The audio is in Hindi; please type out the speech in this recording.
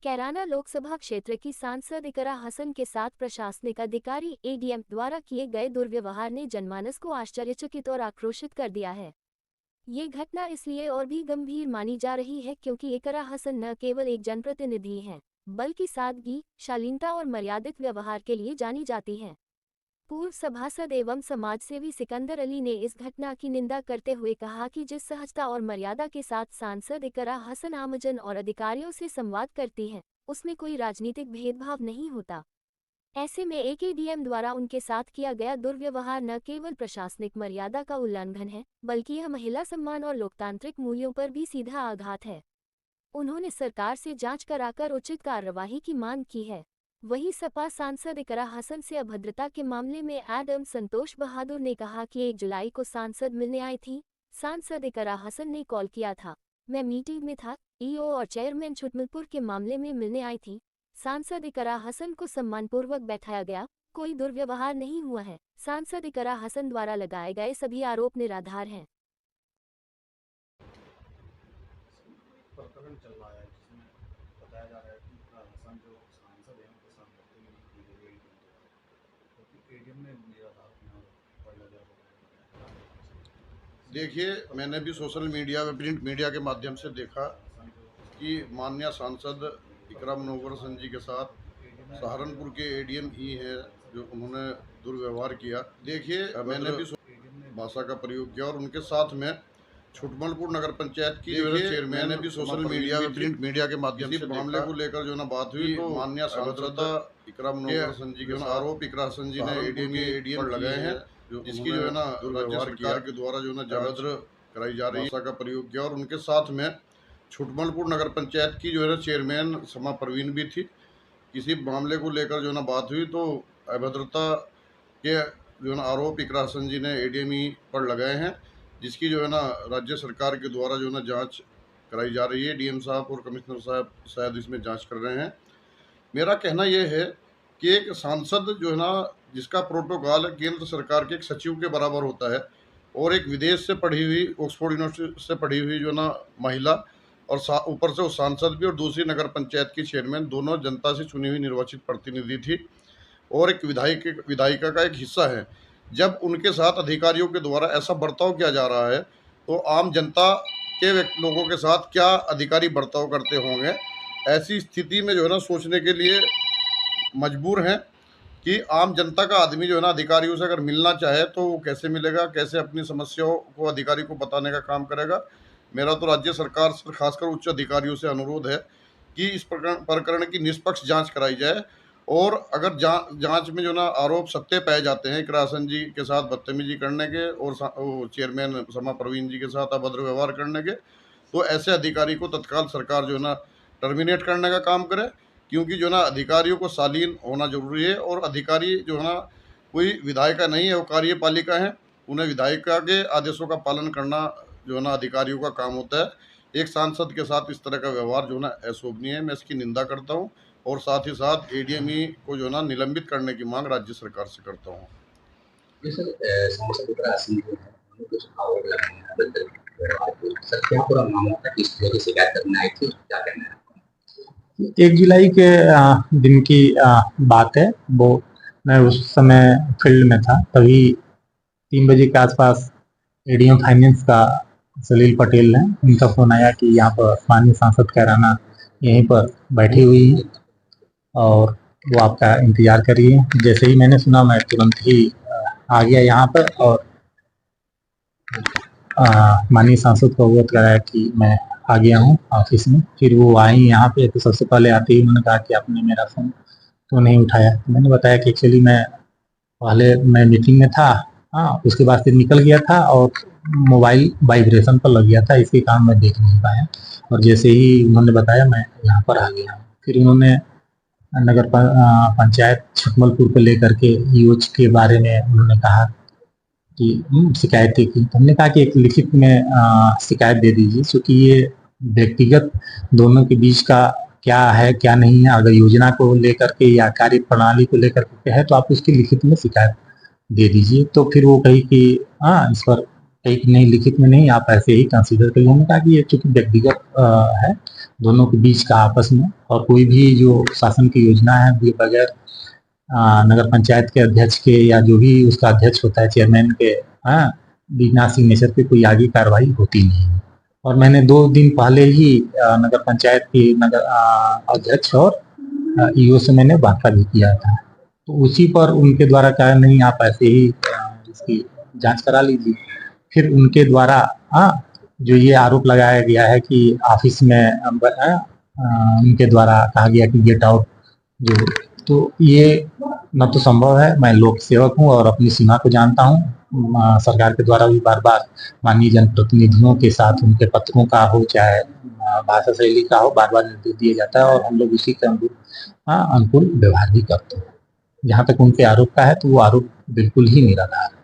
कैराना लोकसभा क्षेत्र की सांसद इकरा हसन के साथ प्रशासनिक अधिकारी एडीएम द्वारा किए गए दुर्व्यवहार ने जनमानस को आश्चर्यचकित और आक्रोशित कर दिया है। ये घटना इसलिए और भी गंभीर मानी जा रही है क्योंकि इकरा हसन न केवल एक जनप्रतिनिधि हैं, बल्कि सादगी, शालीनता और मर्यादित व्यवहार के लिए जानी जाती हैं। पूर्व सभासद एवं समाजसेवी सिकंदर अली ने इस घटना की निंदा करते हुए कहा कि जिस सहजता और मर्यादा के साथ सांसद इकरा हसन आमजन और अधिकारियों से संवाद करती हैं, उसमें कोई राजनीतिक भेदभाव नहीं होता। ऐसे में एकेडीएम द्वारा उनके साथ किया गया दुर्व्यवहार न केवल प्रशासनिक मर्यादा का उल्लंघन है, बल्कि यह महिला सम्मान और लोकतांत्रिक मूल्यों पर भी सीधा आघात है। उन्होंने सरकार से जांच कराकर उचित कार्रवाई की मांग की है। वहीं सपा सांसद इकरा हसन से अभद्रता के मामले में एडम संतोष बहादुर ने कहा कि 1 जुलाई को सांसद मिलने आई थी। सांसद इकरा हसन ने कॉल किया था, मैं मीटिंग में था। ईओ और चेयरमैन छुटमलपुर के मामले में मिलने आई थी। सांसद इकरा हसन को सम्मानपूर्वक बैठाया गया, कोई दुर्व्यवहार नहीं हुआ है। सांसद इकरा हसन द्वारा लगाए गए सभी आरोप निराधार हैं। प्रकरण चल रहा है जिसमें बताया जा रहा है कि इकरा हसन जो सांसद हैं उनके साथ बदतमीजी की गई है क्योंकि एडीएम ने निराधार पर लगा। देखिए, मैंने भी सोशल मीडिया व प्रिंट मीडिया के माध्यम से देखा कि माननीय सांसद इकरा मनोवर हसन जी के साथ सहारनपुर के एडीएम ही है जो उन्होंने दुर्व्यवहार किया। देखिए, मैंने भी भाषा का प्रयोग किया और उनके साथ में छुटमलपुर नगर पंचायत की चेयरमैन ने भी सोशल मीडिया व प्रिंट मीडिया के माध्यम से मामले को लेकर जो ना बात हुई तो माननीय सांसद इकरा मनोवर हसन जी के आरोप इकरा हसन जी ने एडीएम पर लगाए हैं, जिसकी जो है ना राज्य सरकार के द्वारा जो है ना जांच कराई जा रही है। भाषा का प्रयोग किया और उनके साथ में छुटमलपुर नगर पंचायत की जो है ना चेयरमैन समा परवीन भी थी। किसी मामले को लेकर जो ना बात हुई तो अभद्रता के जो ना आरोप इकरा हसन जी ने एडीएम पर लगाए हैं, जिसकी जो है ना राज्य सरकार के द्वारा जो है ना जांच कराई जा रही है। डीएम साहब और कमिश्नर साहब शायद इसमें जांच कर रहे हैं। मेरा कहना यह है कि एक सांसद जो है ना जिसका प्रोटोकॉल केंद्र सरकार के एक सचिव के बराबर होता है और एक विदेश से पढ़ी हुई ऑक्सफोर्ड यूनिवर्सिटी से पढ़ी हुई जो ना महिला और ऊपर से वो सांसद भी और दूसरी नगर पंचायत की चेयरमैन दोनों जनता से चुनी हुई निर्वाचित प्रतिनिधि थी और एक विधायिका का एक हिस्सा है। जब उनके साथ अधिकारियों के द्वारा ऐसा बर्ताव किया जा रहा है तो आम जनता के लोगों के साथ क्या अधिकारी बर्ताव करते होंगे। ऐसी स्थिति में जो है ना सोचने के लिए मजबूर हैं कि आम जनता का आदमी जो है ना अधिकारियों से अगर मिलना चाहे तो वो कैसे मिलेगा, कैसे अपनी समस्याओं को अधिकारी को बताने का काम करेगा। मेरा तो राज्य सरकार से खासकर उच्च अधिकारियों से अनुरोध है कि इस प्रकरण की निष्पक्ष जांच कराई जाए और अगर जांच में जो ना आरोप सत्य पाए जाते हैं इकरा हसन जी के साथ बदतमीजी करने के और चेयरमैन समा परवीन जी के साथ अभद्र व्यवहार करने के, तो ऐसे अधिकारी को तत्काल सरकार जो है ना टर्मिनेट करने का काम करे, क्योंकि जो ना अधिकारियों को शालीन होना जरूरी है और अधिकारी जो है ना कोई विधायिका नहीं है, वो कार्यपालिका है। उन्हें विधायिका के आदेशों का पालन करना जो है ना अधिकारियों का काम होता है। एक सांसद के साथ इस तरह का व्यवहार जो है ना अशोभनीय है, मैं इसकी निंदा करता हूँ और साथ ही साथ एडीएम को जो है ना निलंबित करने की मांग राज्य सरकार से करता हूँ। शिकायत करने आई थी, क्या कहना है? 1 जुलाई के दिन की बात है। वो मैं उस समय फील्ड में था, तभी 3 बजे के आसपास एडीएम फाइनेंस का सलील पटेल ने उनका फोन आया कि यहाँ पर माननीय सांसद कैराना यहीं पर बैठी हुई है और वो आपका इंतजार करिए। जैसे ही मैंने सुना मैं तुरंत ही आ गया यहाँ पर और माननीय सांसद को अवगत कराया कि मैं आ गया हूँ ऑफिस में। फिर वो आई यहाँ पे, तो सबसे पहले आते ही उन्होंने कहा कि आपने मेरा फोन तो नहीं उठाया। मैंने बताया कि एक्चुअली मैं मीटिंग में था, उसके बाद फिर निकल गया था और मोबाइल वाइब्रेशन पर लग गया था, इसके कारण मैं देख नहीं पाया। और जैसे ही उन्होंने बताया मैं यहाँ पर आ गया। फिर उन्होंने नगर पंचायत छुटमलपुर को लेकर के यूज के बारे में उन्होंने कहा कि शिकायतें की। तो हमने कहा कि एक लिखित में शिकायत दे दीजिए, क्योंकि ये व्यक्तिगत दोनों के बीच का क्या है क्या नहीं है, अगर योजना को लेकर के या कार्य प्रणाली को लेकर के है तो आप उसकी लिखित में शिकायत दे दीजिए। तो फिर वो कही कि हाँ, इस पर कही नहीं, लिखित में नहीं, आप ऐसे ही कंसीडर करिए। हमने कहा कि ये चूंकि व्यक्तिगत है दोनों के बीच का आपस में, और कोई भी जो शासन की योजना है वो बगैर नगर पंचायत के अध्यक्ष के या जो भी उसका अध्यक्ष होता है चेयरमैन के बिना सिग्नेचर पे कोई आगे कार्रवाई होती नहीं है। और मैंने 2 दिन पहले ही नगर पंचायत की नगर अध्यक्ष और ईओ से मैंने वार्ता भी किया था, तो उसी पर उनके द्वारा कहा नहीं आप ऐसे ही इसकी जांच करा लीजिए। फिर उनके द्वारा जो ये आरोप लगाया गया है कि ऑफिस में उनके द्वारा कहा गया कि गेट आउट, जो तो ये न तो संभव है। मैं लोक सेवक हूँ और अपनी सीमा को जानता हूँ। सरकार के द्वारा भी बार बार माननीय जनप्रतिनिधियों के साथ उनके पत्रों का हो चाहे भाषा शैली का हो, बार बार निर्देश दिया जाता है और हम लोग उसी के अनुकूल व्यवहार भी करते हैं। जहाँ तक उनके आरोप का है तो वो आरोप बिल्कुल ही निराधार है।